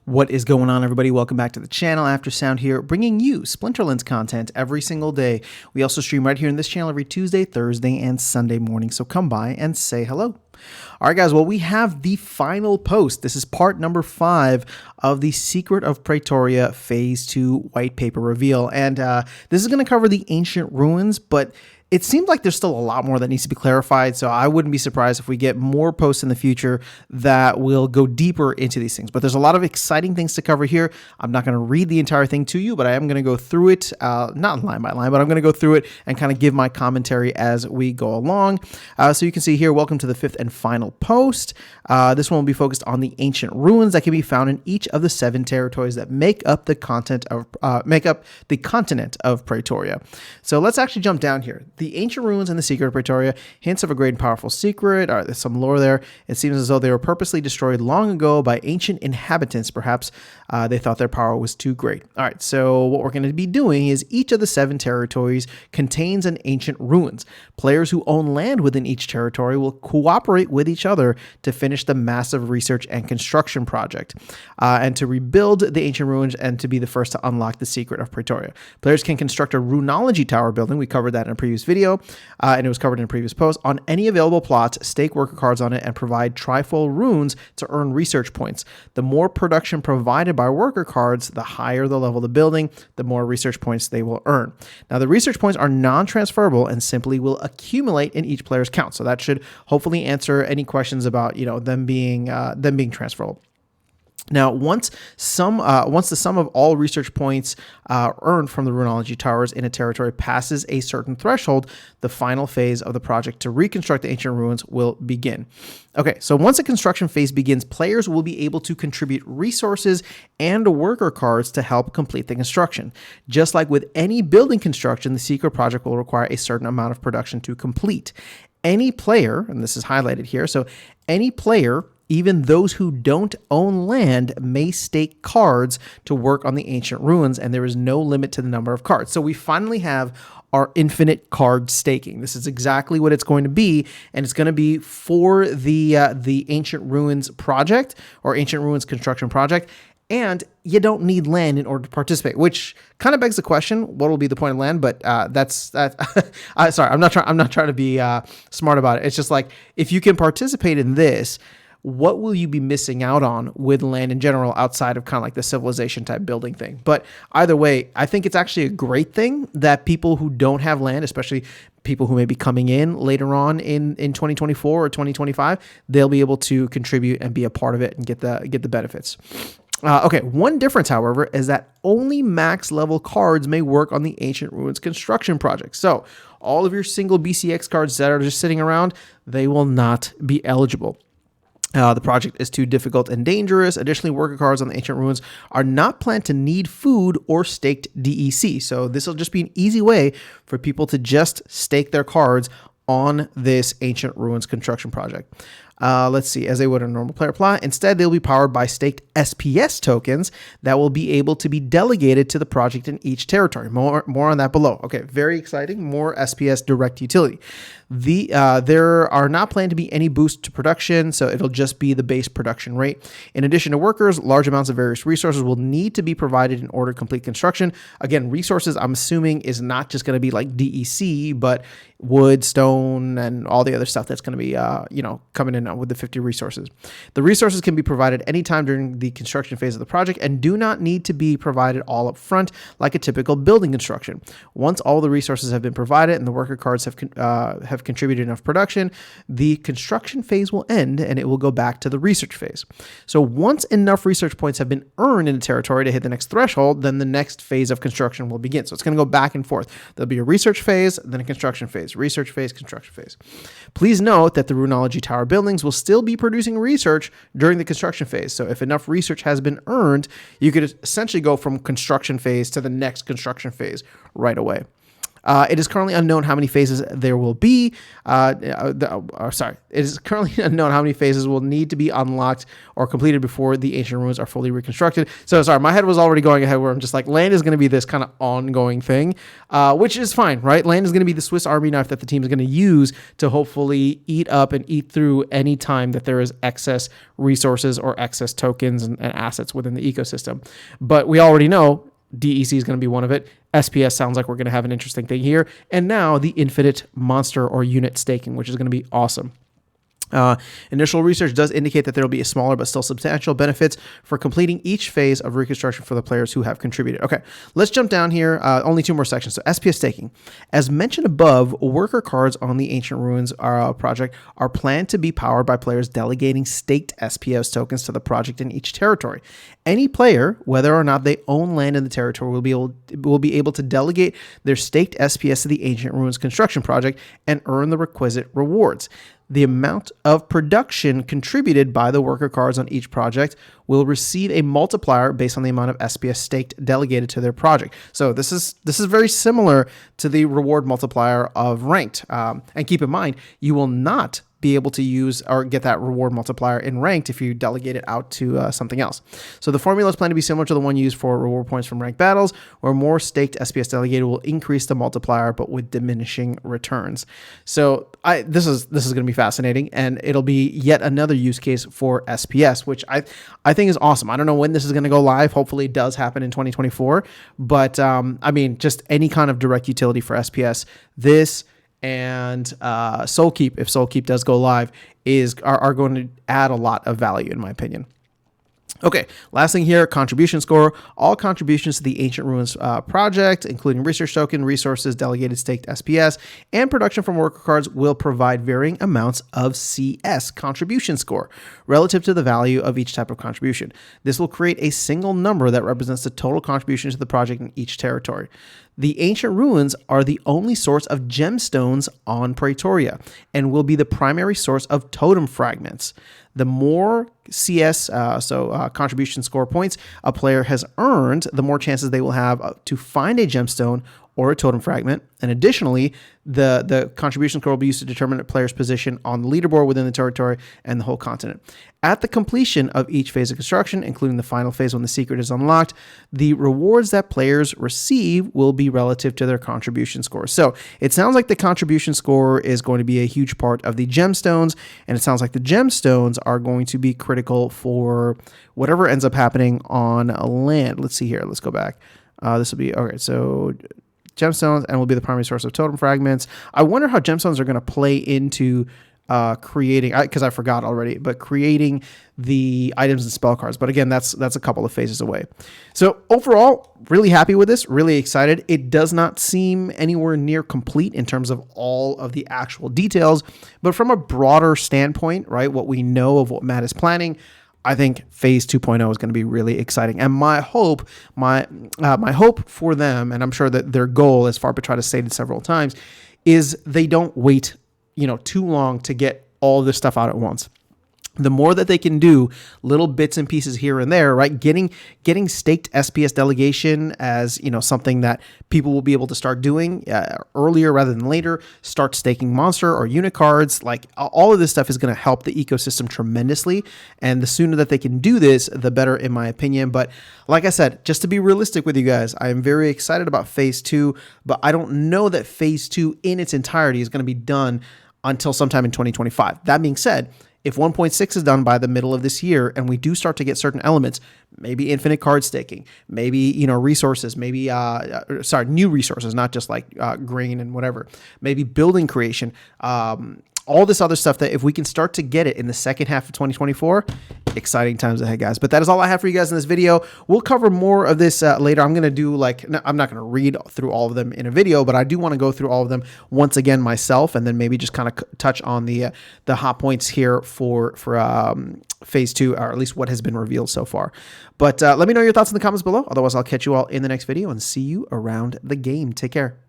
What is going on, everybody? Welcome back to the channel. Aftersound here, bringing you Splinterlands content every single day. We also stream right here in this channel every Tuesday, Thursday, and Sunday morning, so come by and say hello. All right, guys, well, we have the final post. This is part number 5 of the Secret of Praetoria Phase 2 white paper reveal, and this is going to cover the ancient ruins, but it seems like there's still a lot more that needs to be clarified, so I wouldn't be surprised if we get more posts in the future that will go deeper into these things. But there's a lot of exciting things to cover here. I'm not going to read the entire thing to you, but I am going to go through it, not line by line, but I'm going to go through it and kind of give my commentary as we go along. So you can see here, welcome to the 5th and final post. This one will be focused on the ancient ruins that can be found in each of the 7 territories that make up the continent of Praetoria. So let's actually jump down here. The ancient ruins and the secret of Praetoria, hints of a great and powerful secret. There's some lore there. It seems as though they were purposely destroyed long ago by ancient inhabitants. Perhaps they thought their power was too great. All right, so what we're going to be doing is each of the 7 territories contains an ancient ruins. Players who own land within each territory will cooperate with each other to finish the massive research and construction project, and to rebuild the ancient ruins and to be the first to unlock the secret of Praetoria. Players can construct a runology tower building. We covered that in a previous video, and it was covered in a previous post. On any available plots, stake worker cards on it and provide trifold runes to earn research points. The more production provided by worker cards, the higher the level of the building, the more research points they will earn. Now, the research points are non-transferable and simply will accumulate in each player's count. So that should hopefully answer any questions about, them being transferable. Now, once the sum of all research points earned from the runology towers in a territory passes a certain threshold, the final phase of the project to reconstruct the ancient ruins will begin. Okay, so once the construction phase begins, players will be able to contribute resources and worker cards to help complete the construction. Just like with any building construction, the secret project will require a certain amount of production to complete. Any player, and this is highlighted here, so any player, even those who don't own land, may stake cards to work on the ancient ruins, and there is no limit to the number of cards. So we finally have our infinite card staking. This is exactly what it's going to be, and it's going to be for the ancient ruins project or ancient ruins construction project. And you don't need land in order to participate, which kind of begs the question: what will be the point of land? But sorry, I'm not trying to be smart about it. It's just like, if you can participate in this, what will you be missing out on with land in general outside of kind of like the civilization type building thing? But either way, I think it's actually a great thing that people who don't have land, especially people who may be coming in later on in 2024 or 2025, they'll be able to contribute and be a part of it and get the benefits. Okay, one difference, however, is that only max level cards may work on the ancient ruins construction project. So all of your single BCX cards that are just sitting around, they will not be eligible. The project is too difficult and dangerous. Additionally, worker cards on the ancient ruins are not planned to need food or staked DEC. So this will just be an easy way for people to just stake their cards on this ancient ruins construction project. Let's see, as they would in a normal player plot. Instead, they'll be powered by staked SPS tokens that will be able to be delegated to the project in each territory. More on that below. Okay, very exciting. More SPS direct utility. There are not planned to be any boost to production, so it'll just be the base production rate. In addition to workers, large amounts of various resources will need to be provided in order to complete construction. Again, resources, I'm assuming, is not just going to be like DEC, but wood, stone, and all the other stuff that's going to be, coming in with the 50 resources. The resources can be provided anytime during the construction phase of the project and do not need to be provided all up front like a typical building construction. Once all the resources have been provided and the worker cards have contributed enough production, the construction phase will end and it will go back to the research phase. So once enough research points have been earned in a territory to hit the next threshold, then the next phase of construction will begin. So it's going to go back and forth. There'll be a research phase, then a construction phase, research phase, construction phase. Please note that the runology tower buildings will still be producing research during the construction phase. So if enough research has been earned, you could essentially go from construction phase to the next construction phase right away. It is currently unknown how many phases there will be. It is currently unknown how many phases will need to be unlocked or completed before the ancient ruins are fully reconstructed. So sorry, my head was already going ahead where I'm just like, land is going to be this kind of ongoing thing, which is fine, right? Land is going to be the Swiss Army knife that the team is going to use to hopefully eat up and eat through any time that there is excess resources or excess tokens and assets within the ecosystem. But we already know DEC is going to be one of it. SPS sounds like we're going to have an interesting thing here. And now the infinite monster or unit staking, which is going to be awesome. Initial research does indicate that there will be a smaller but still substantial benefits for completing each phase of reconstruction for the players who have contributed. Okay, let's jump down here. Only 2 more sections. So SPS staking. As mentioned above, worker cards on the Ancient Ruins project are planned to be powered by players delegating staked SPS tokens to the project in each territory. Any player, whether or not they own land in the territory, will be able to delegate their staked SPS to the Ancient Ruins construction project and earn the requisite rewards. The amount of production contributed by the worker cards on each project will receive a multiplier based on the amount of SPS staked delegated to their project. So this is very similar to the reward multiplier of ranked. And keep in mind, you will not be able to use or get that reward multiplier in ranked if you delegate it out to something else. So the formula is planned to be similar to the one used for reward points from ranked battles, where more staked SPS delegated will increase the multiplier, but with diminishing returns. So this is going to be fascinating, and it'll be yet another use case for SPS, which I think is awesome. I don't know when this is going to go live. Hopefully it does happen in 2024, but I mean, just any kind of direct utility for SPS, this and Soulkeep, if Soulkeep does go live, are going to add a lot of value, in my opinion. Okay, last thing here, contribution score. All contributions to the Ancient Ruins project, including research token, resources, delegated staked SPS, and production from worker cards, will provide varying amounts of CS, contribution score, relative to the value of each type of contribution. This will create a single number that represents the total contribution to the project in each territory. The Ancient Ruins are the only source of gemstones on Praetoria and will be the primary source of totem fragments. The more CS, contribution score points a player has earned, the more chances they will have to find a gemstone or a totem fragment. And additionally, the contribution score will be used to determine a player's position on the leaderboard within the territory and the whole continent. At the completion of each phase of construction, including the final phase when the secret is unlocked, the rewards that players receive will be relative to their contribution score. So it sounds like the contribution score is going to be a huge part of the gemstones, and it sounds like the gemstones are going to be critical for whatever ends up happening on land. Let's see here. Let's go back. This will be, okay, so gemstones and will be the primary source of totem fragments. I wonder how gemstones are going to play into creating, because I forgot already, but creating the items and spell cards. But again, that's a couple of phases away. So overall, really happy with this, really excited. It does not seem anywhere near complete in terms of all of the actual details, but from a broader standpoint, right, what we know of what Matt is planning, I think phase 2.0 is going to be really exciting. And my hope for them, and I'm sure that their goal, as Farpatrat has stated several times, is they don't wait, too long to get all this stuff out at once. The more that they can do, little bits and pieces here and there, right? Getting staked SPS delegation as, something that people will be able to start doing earlier rather than later. Start staking monster or unit cards. Like all of this stuff is going to help the ecosystem tremendously. And the sooner that they can do this, the better, in my opinion. But like I said, just to be realistic with you guys, I am very excited about phase 2, but I don't know that phase 2 in its entirety is going to be done until sometime in 2025. That being said, if 1.6 is done by the middle of this year and we do start to get certain elements, maybe infinite card staking, maybe, resources, maybe, new resources, not just like grain and whatever, maybe building creation, all this other stuff, that if we can start to get it in the second half of 2024, exciting times ahead, guys. But that is all I have for you guys in this video. We'll cover more of this later. I'm going to do I'm not going to read through all of them in a video, but I do want to go through all of them once again myself, and then maybe just kind of touch on the hot points here for phase 2, or at least what has been revealed so far. But let me know your thoughts in the comments below. Otherwise, I'll catch you all in the next video and see you around the game. Take care.